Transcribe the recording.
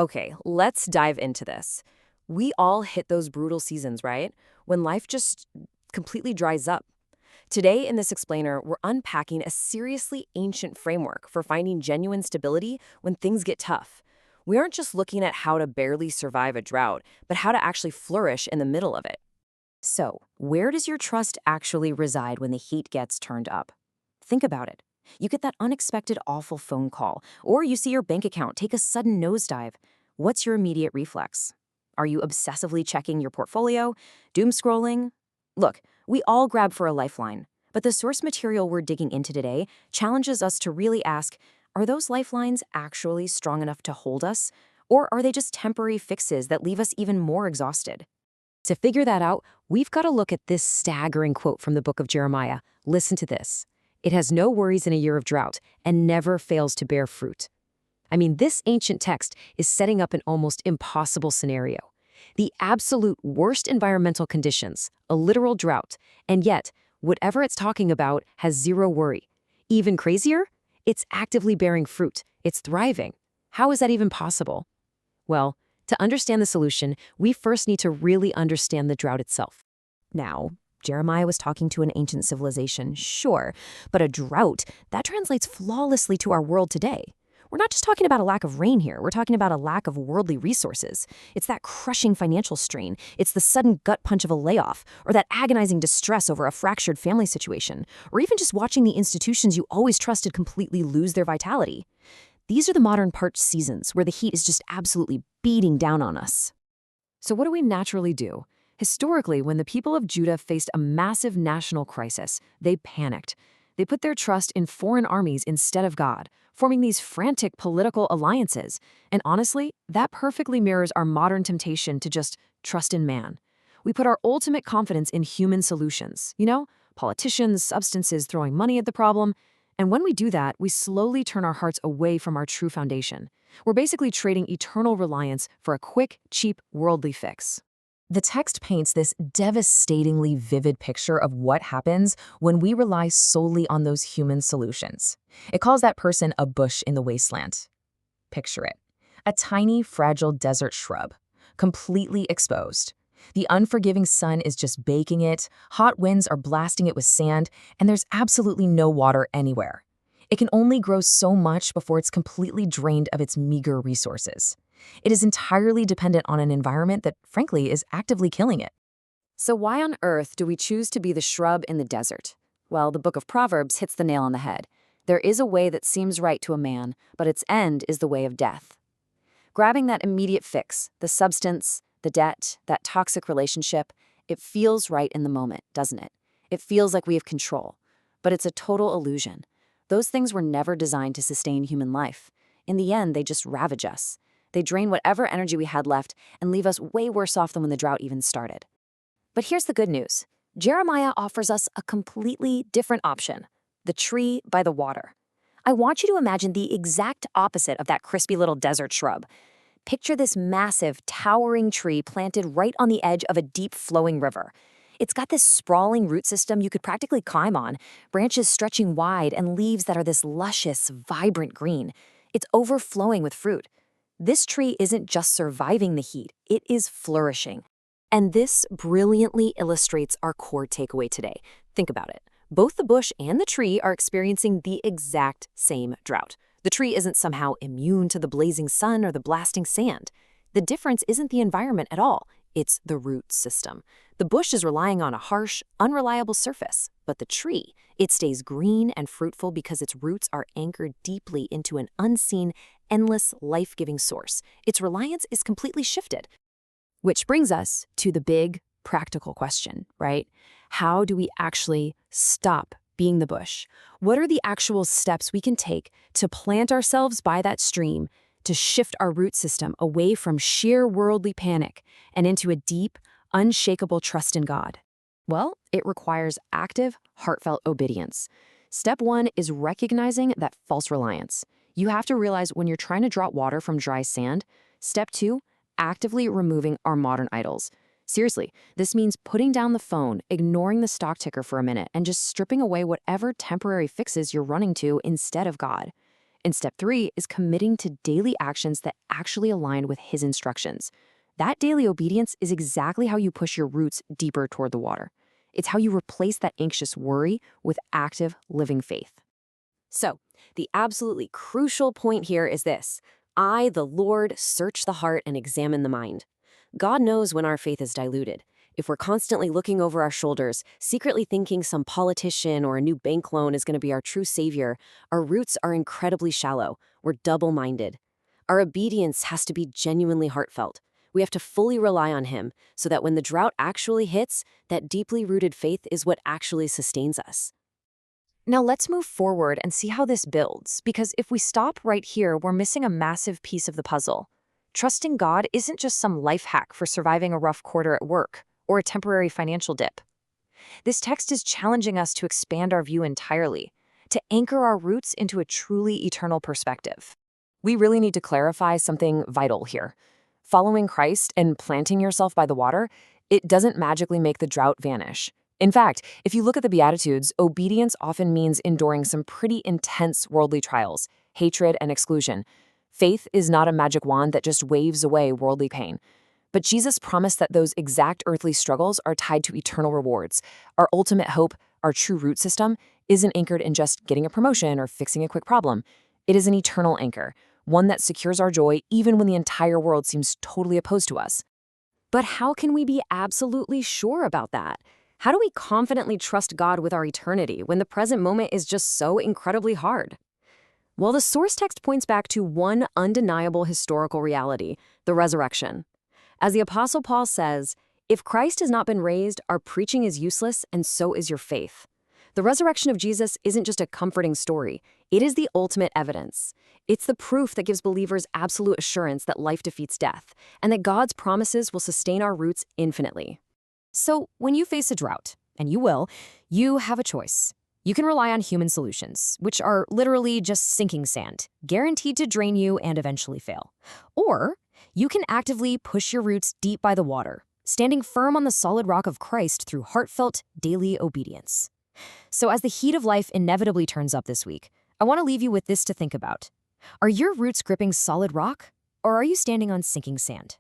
Okay, let's dive into this. We all hit those brutal seasons, right? When life just completely dries up. Today, in this explainer, we're unpacking a seriously ancient framework for finding genuine stability when things get tough. We aren't just looking at how to barely survive a drought, but how to actually flourish in the middle of it. So, where does your trust actually reside when the heat gets turned up? Think about it. You get that unexpected awful phone call, or you see your bank account take a sudden nosedive. What's your immediate reflex? Are you obsessively checking your portfolio, doom scrolling? Look, we all grab for a lifeline, but the source material we're digging into today challenges us to really ask, are those lifelines actually strong enough to hold us, or are they just temporary fixes that leave us even more exhausted? To figure that out, we've got to look at this staggering quote from the book of Jeremiah. Listen to this. It has no worries in a year of drought and never fails to bear fruit. I mean, this ancient text is setting up an almost impossible scenario. The absolute worst environmental conditions, a literal drought, and yet, whatever it's talking about has zero worry. Even crazier? It's actively bearing fruit. It's thriving. How is that even possible? Well, to understand the solution, we first need to really understand the drought itself. Now, Jeremiah was talking to an ancient civilization, sure, but a drought, that translates flawlessly to our world today. We're not just talking about a lack of rain here, we're talking about a lack of worldly resources. It's that crushing financial strain, it's the sudden gut punch of a layoff, or that agonizing distress over a fractured family situation, or even just watching the institutions you always trusted completely lose their vitality. These are the modern parched seasons where the heat is just absolutely beating down on us. So what do we naturally do? Historically, when the people of Judah faced a massive national crisis, they panicked. They put their trust in foreign armies instead of God, forming these frantic political alliances. And honestly, that perfectly mirrors our modern temptation to just trust in man. We put our ultimate confidence in human solutions, politicians, substances throwing money at the problem. And when we do that, we slowly turn our hearts away from our true foundation. We're basically trading eternal reliance for a quick, cheap, worldly fix. The text paints this devastatingly vivid picture of what happens when we rely solely on those human solutions. It calls that person a bush in the wasteland. Picture it. A tiny, fragile desert shrub, completely exposed. The unforgiving sun is just baking it, hot winds are blasting it with sand, and there's absolutely no water anywhere. It can only grow so much before it's completely drained of its meager resources. It is entirely dependent on an environment that, frankly, is actively killing it. So why on earth do we choose to be the shrub in the desert? Well, the book of Proverbs hits the nail on the head. There is a way that seems right to a man, but its end is the way of death. Grabbing that immediate fix, the substance, the debt, that toxic relationship, it feels right in the moment, doesn't it? It feels like we have control. But it's a total illusion. Those things were never designed to sustain human life. In the end, they just ravage us. They drain whatever energy we had left and leave us way worse off than when the drought even started. But here's the good news. Jeremiah offers us a completely different option, the tree by the water. I want you to imagine the exact opposite of that crispy little desert shrub. Picture this massive, towering tree planted right on the edge of a deep flowing river. It's got this sprawling root system you could practically climb on, branches stretching wide and leaves that are this luscious, vibrant green. It's overflowing with fruit. This tree isn't just surviving the heat, it is flourishing. And this brilliantly illustrates our core takeaway today. Think about it. Both the bush and the tree are experiencing the exact same drought. The tree isn't somehow immune to the blazing sun or the blasting sand. The difference isn't the environment at all, it's the root system. The bush is relying on a harsh, unreliable surface, but the tree, it stays green and fruitful because its roots are anchored deeply into an unseen, endless, life-giving source. Its reliance is completely shifted. Which brings us to the big, practical question, right? How do we actually stop being the bush? What are the actual steps we can take to plant ourselves by that stream, to shift our root system away from sheer worldly panic and into a deep, unshakable trust in God? Well, it requires active, heartfelt obedience. Step one is recognizing that false reliance. You have to realize when you're trying to draw water from dry sand. Step two, actively removing our modern idols. Seriously, this means putting down the phone, ignoring the stock ticker for a minute, and just stripping away whatever temporary fixes you're running to instead of God. And step 3 is committing to daily actions that actually align with his instructions. That daily obedience is exactly how you push your roots deeper toward the water. It's how you replace that anxious worry with active, living faith. So, the absolutely crucial point here is this: I, the Lord, search the heart and examine the mind. God knows when our faith is diluted. If we're constantly looking over our shoulders, secretly thinking some politician or a new bank loan is going to be our true savior, our roots are incredibly shallow. We're double-minded. Our obedience has to be genuinely heartfelt. We have to fully rely on him so that when the drought actually hits, that deeply rooted faith is what actually sustains us. Now let's move forward and see how this builds, because if we stop right here, we're missing a massive piece of the puzzle. Trusting God isn't just some life hack for surviving a rough quarter at work or a temporary financial dip. This text is challenging us to expand our view entirely, to anchor our roots into a truly eternal perspective. We really need to clarify something vital here. Following Christ and planting yourself by the water, it doesn't magically make the drought vanish. In fact, if you look at the Beatitudes, obedience often means enduring some pretty intense worldly trials, hatred, and exclusion. Faith is not a magic wand that just waves away worldly pain. But Jesus promised that those exact earthly struggles are tied to eternal rewards. Our ultimate hope, our true root system, isn't anchored in just getting a promotion or fixing a quick problem. It is an eternal anchor, one that secures our joy even when the entire world seems totally opposed to us. But how can we be absolutely sure about that? How do we confidently trust God with our eternity when the present moment is just so incredibly hard? Well, the source text points back to one undeniable historical reality: the resurrection. As the Apostle Paul says, if Christ has not been raised, our preaching is useless, and so is your faith. The resurrection of Jesus isn't just a comforting story. It is the ultimate evidence. It's the proof that gives believers absolute assurance that life defeats death, and that God's promises will sustain our roots infinitely. So, when you face a drought, and you will, you have a choice. You can rely on human solutions, which are literally just sinking sand, guaranteed to drain you and eventually fail. Or you can actively push your roots deep by the water, standing firm on the solid rock of Christ through heartfelt, daily obedience. So as the heat of life inevitably turns up this week, I want to leave you with this to think about. Are your roots gripping solid rock, or are you standing on sinking sand?